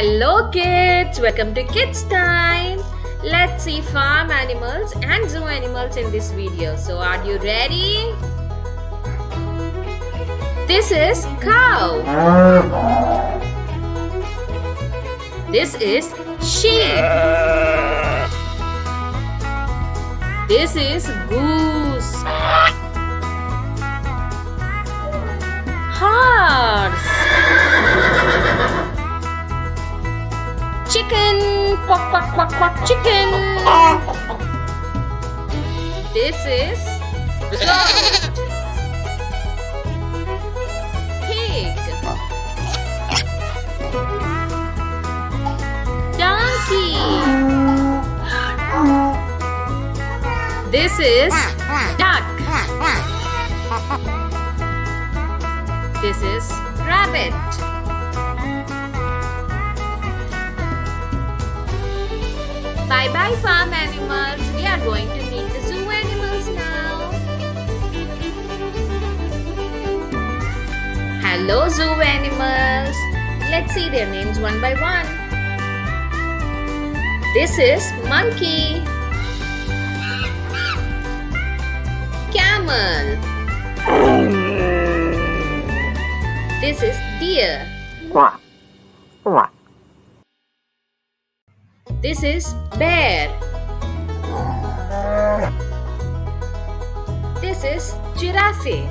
Hello, kids! Welcome to Kids Time. Let's see farm animals and zoo animals in this video. So, are you ready? This is cow. This is sheep. This is goose. Horse. Chicken. Quack, quack, quack, quack, chicken. This is goat. Pig. Donkey. This is duck. This is rabbit. Bye bye farm animals. We are going to meet the zoo animals now. Hello zoo animals. Let's see their names one by one. This is monkey. Camel. This is deer. This is bear. This is giraffe.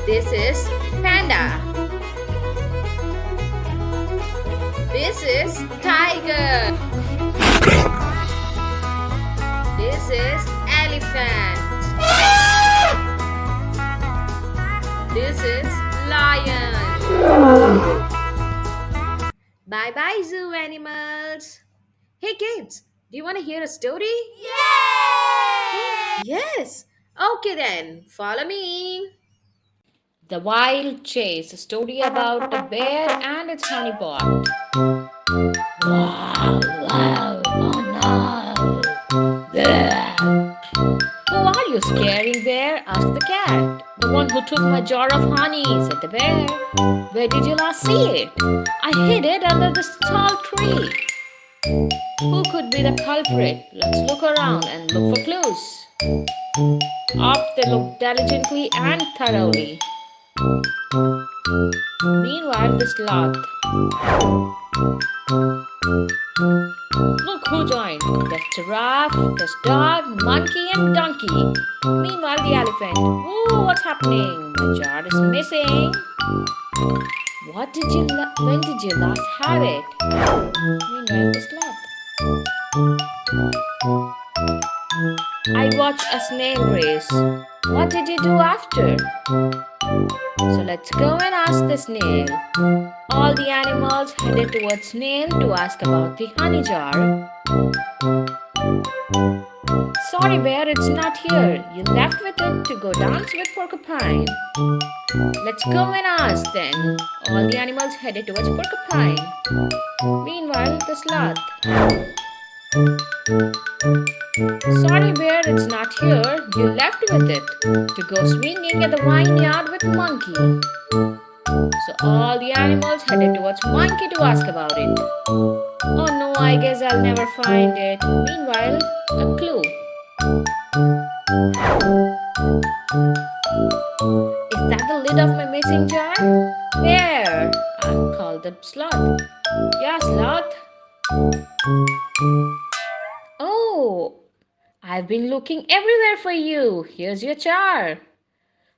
This is panda. This is tiger. This is elephant. This is lion. Bye bye, zoo animals. Hey kids, do you want to hear a story? Yay! Yes. Okay then, follow me. The Wild Chase, a story about a bear and its honey pot. Wow, wow, oh no. Bleh. Who are you scaring, bear? Asked the cat. The one who took my jar of honey, said the bear. Where did you last see it? I hid it under this tall tree. Who could be the culprit? Let's look around and look for clues. Up they looked diligently and thoroughly. Meanwhile, the sloth. Look who joined. There's giraffe, there's dog, monkey, and donkey. Meanwhile, the elephant. Ooh, what's happening? My jar is missing. When did you last have it? Meanwhile, the sloth. I watched a snail race. What did you do after? So let's go and ask the snail. All the animals headed towards snail to ask about the honey jar. Sorry bear, it's not here. You left with it to go dance with porcupine. Let's go and ask then. All the animals headed towards porcupine. Meanwhile, the sloth. Sorry bear, it's not here. You left with it to go swinging at the vineyard with monkey. So all the animals headed towards monkey to ask about it. Oh no, I guess I'll never find it. Meanwhile, a clue. Is that the lid of my missing jar? Where? I called the sloth. Yeah, sloth. Oh, I've been looking everywhere for you. Here's your jar.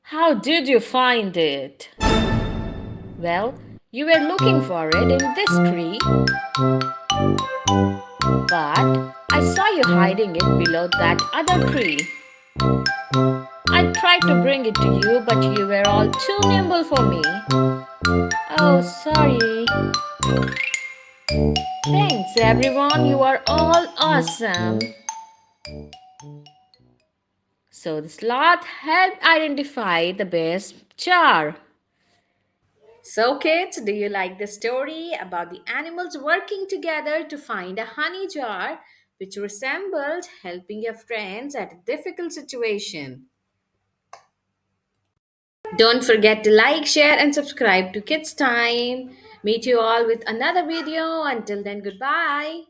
How did you find it? Well, you were looking for it in this tree, but I saw you hiding it below that other tree. I tried to bring it to you, but you were all too nimble for me. Oh, sorry. Thanks, everyone. You are all awesome. So the sloth helped identify the bear's jar. So, kids, do you like the story about the animals working together to find a honey jar which resembled helping your friends at a difficult situation? Don't forget to like, share, and subscribe to Kids Time. Meet you all with another video. Until then, goodbye.